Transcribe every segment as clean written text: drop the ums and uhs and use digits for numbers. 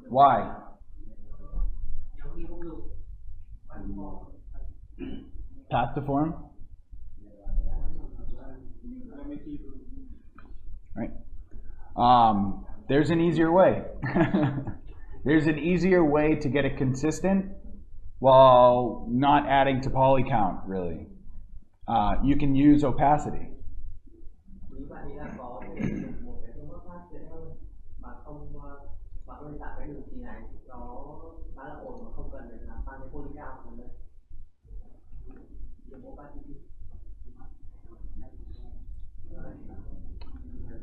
Why? Path to form? Right. There's an easier way. There's an easier way to get it consistent while not adding to poly count, really. You can use opacity.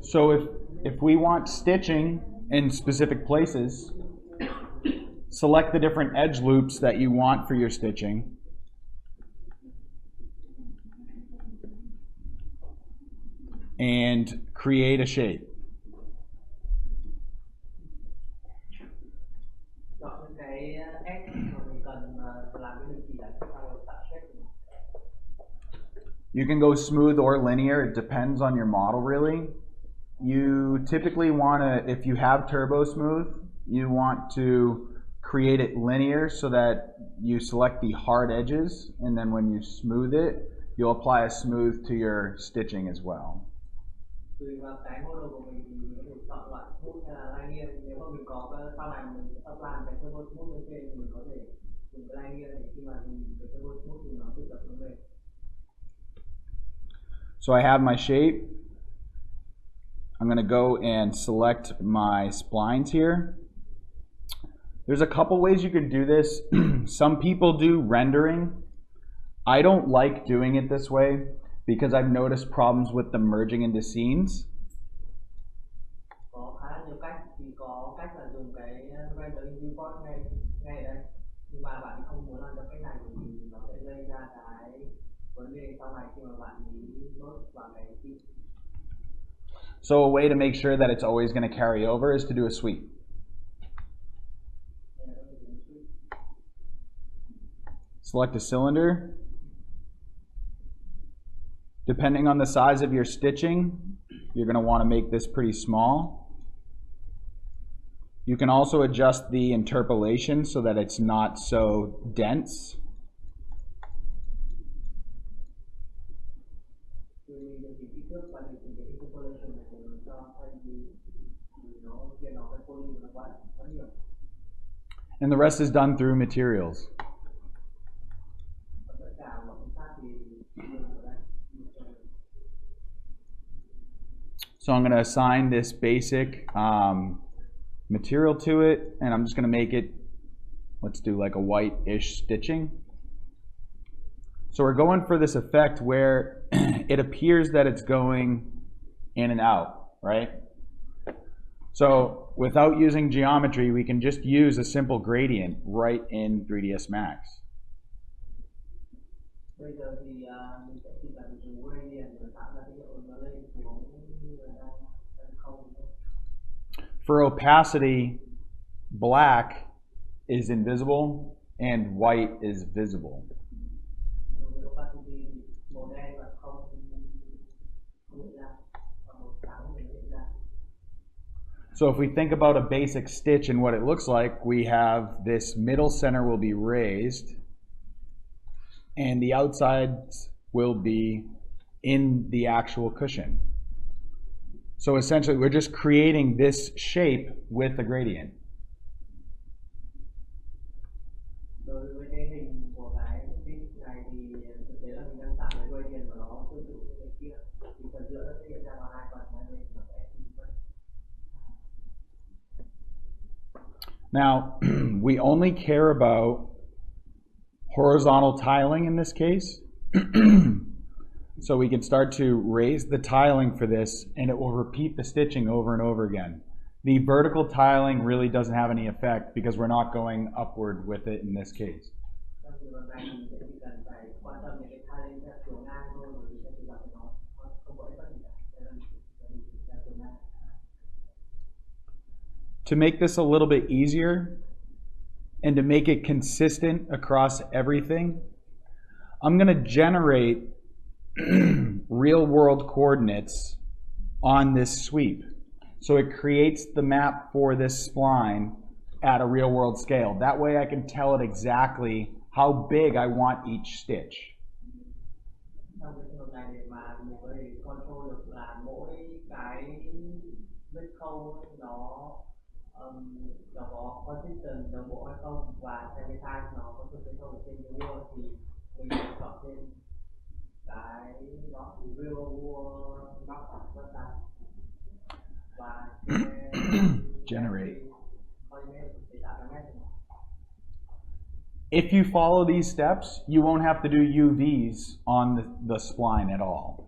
So if we want stitching in specific places, select the different edge loops that you want for your stitching. And create a shape. You can go smooth or linear, it depends on your model really. You typically want to, if you have turbo smooth, you want to create it linear so that you select the hard edges, and then when you smooth it, you'll apply a smooth to your stitching as well. So I have my shape. I'm going to go and select my splines here. There's a couple ways you could do this. Some people do rendering. I don't like doing it this way because I've noticed problems with them merging into scenes. So a way to make sure that it's always going to carry over is to do a sweep. Select a cylinder. Depending on the size of your stitching, you're going to want to make this pretty small. You can also adjust the interpolation so that it's not so dense. And the rest is done through materials. So I'm going to assign this basic material to it, and I'm just going to make it, let's do like a white-ish stitching. So we're going for this effect where it appears that it's going in and out, right? So without using geometry, we can just use a simple gradient right in 3ds Max. For opacity, black is invisible and white is visible. So if we think about a basic stitch and what it looks like, we have this middle center will be raised and the outsides will be in the actual cushion. So essentially we're just creating this shape with a gradient. Now, we only care about horizontal tiling in this case. So we can start to raise the tiling for this and it will repeat the stitching over and over again. The vertical tiling really doesn't have any effect because we're not going upward with it in this case. To make this a little bit easier and to make it consistent across everything, I'm going to generate real world coordinates on this sweep. So it creates the map for this spline at a real world scale. That way I can tell it exactly how big I want each stitch. Trong cái trường hợp này để mà mình có thể control được là mỗi cái vết khâu nó có consistent đồng bộ hay không, và theo cái size nó có thực hiện không ở trên cái wall thì mình sẽ chọn trên cái đó thì real wall nó khoảng website và generate. If you follow these steps, you won't have to do UVs on the spline at all.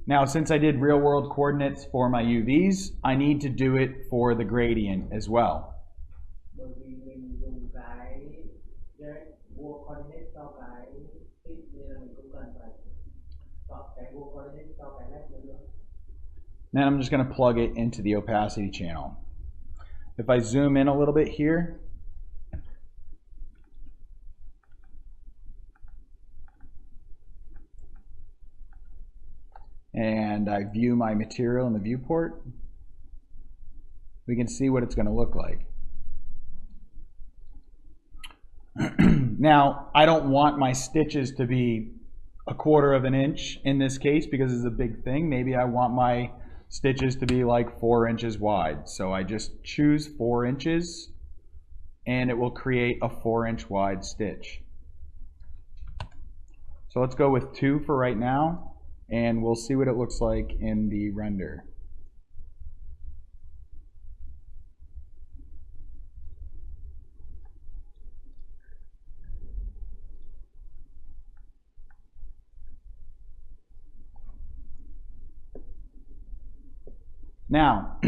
Now, since I did real world coordinates for my UVs, I need to do it for the gradient as well. Then I'm just going to plug it into the opacity channel. If I zoom in a little bit here, and I view my material in the viewport, we can see what it's going to look like. Now, I don't want my stitches to be 1/4 of an inch in this case because it's a big thing. Maybe I want my stitches to be like 4 inches wide. So I just choose 4 inches and it will create a 4-inch wide stitch. So let's go with 2 for right now and we'll see what it looks like in the render. Now,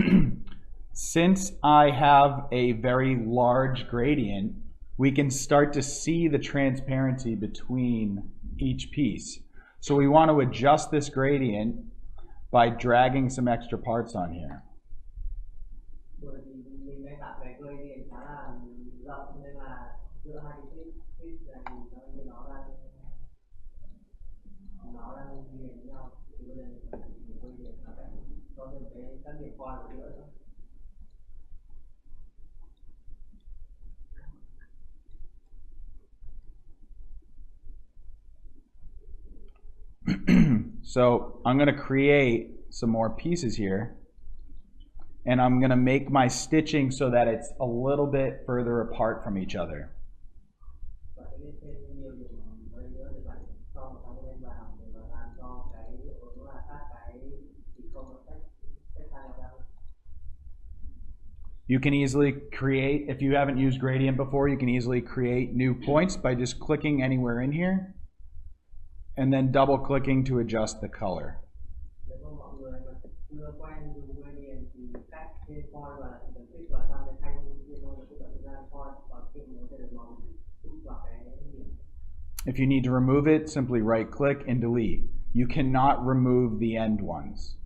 since I have a very large gradient, we can start to see the transparency between each piece. So we want to adjust this gradient by dragging some extra parts on here. So I'm going to create some more pieces here and I'm going to make my stitching so that it's a little bit further apart from each other. You can easily create, if you haven't used gradient before, you can easily create new points by just clicking anywhere in here and then double clicking to adjust the color. If you need to remove it, simply right click and delete. You cannot remove the end ones.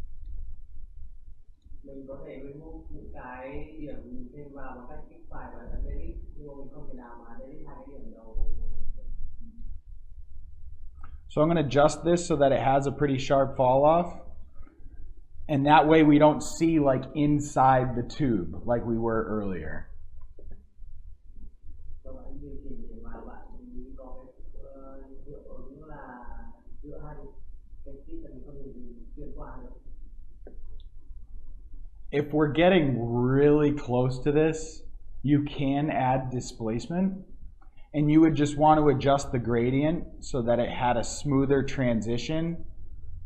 So I'm going to adjust this so that it has a pretty sharp fall off. And that way we don't see like inside the tube like we were earlier. If we're getting really close to this, you can add displacement. And you would just want to adjust the gradient so that it had a smoother transition.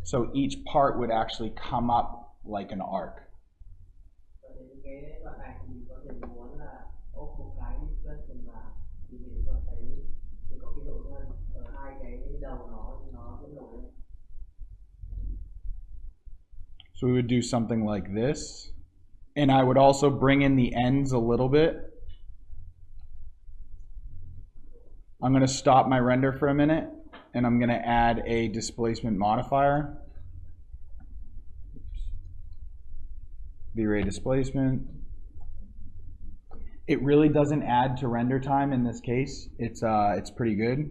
So each part would actually come up like an arc. So we would do something like this. And I would also bring in the ends a little bit. I'm going to stop my render for a minute and I'm going to add a displacement modifier. V-ray displacement. It really doesn't add to render time in this case. It's pretty good.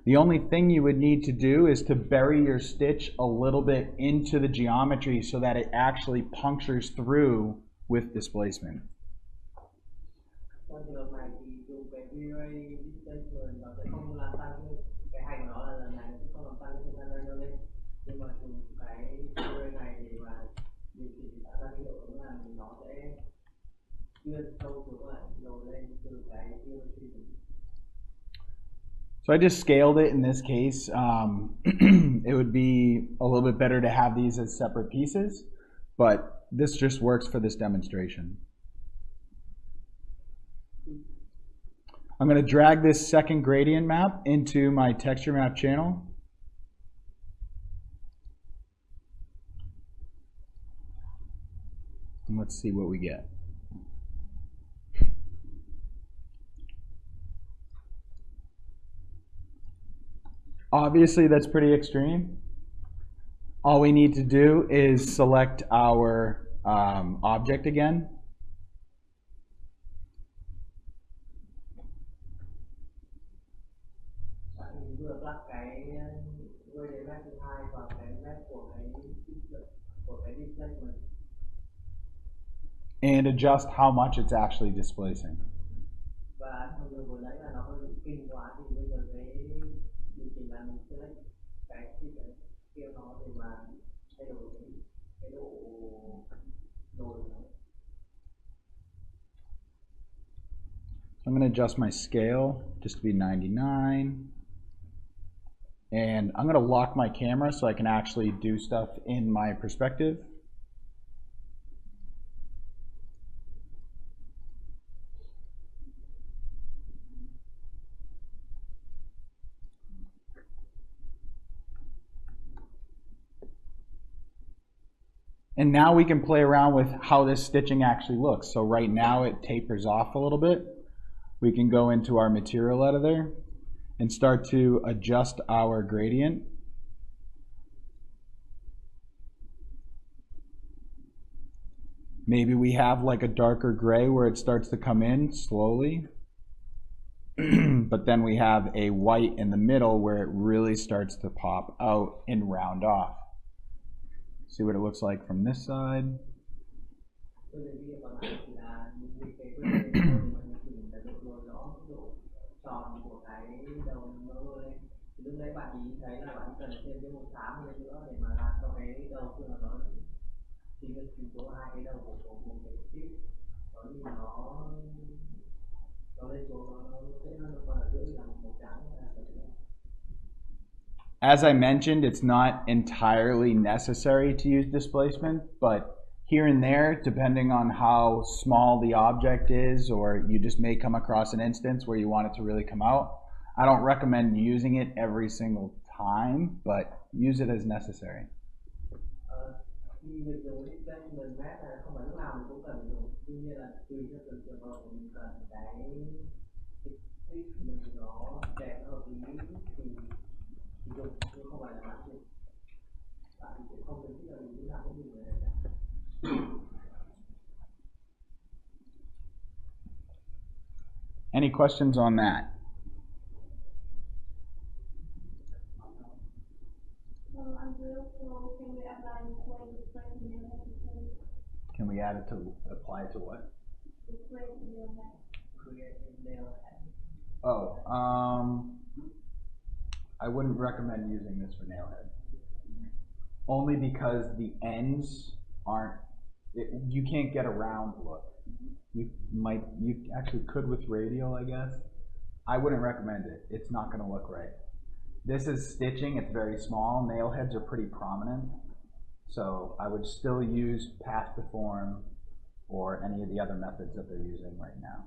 The only thing you would need to do is to bury your stitch a little bit into the geometry so that it actually punctures through with displacement. Trong trường hợp này thì dùng cái vray displacement nó sẽ không làm tăng cái hành của nó là lần này nó sẽ không làm tăng cái thời gian lên, nhưng mà dùng cái vray này để mà điều chỉnh tạo ra cái độ ứng là nó sẽ chuyên sâu xuống lại đầu lên từ cái geometry. So I just scaled it in this case. It would be a little bit better to have these as separate pieces, but this just works for this demonstration. I'm going to drag this second gradient map into my texture map channel. And let's see what we get. Obviously, that's pretty extreme. All we need to do is select our object again. And adjust how much it's actually displacing. I'm going to adjust my scale just to be 99. And I'm going to lock my camera so I can actually do stuff in my perspective. And now we can play around with how this stitching actually looks. So right now it tapers off a little bit. We can go into our material editor and start to adjust our gradient. Maybe we have like a darker gray where it starts to come in slowly. But then we have a white in the middle where it really starts to pop out and round off. See what it looks like from this side. As I mentioned, it's not entirely necessary to use displacement, but here and there, depending on how small the object is, or you just may come across an instance where you want it to really come out. I don't recommend using it every single time, but use it as necessary. Any questions on that? Can we add it to apply it to what? Oh, I wouldn't recommend using this for nailhead. Only because the ends aren't, you can't get a round look. You actually could with radial, I guess. I wouldn't recommend it. It's not going to look right. This is stitching. It's very small. Nail heads are pretty prominent. So I would still use path to form or any of the other methods that they're using right now.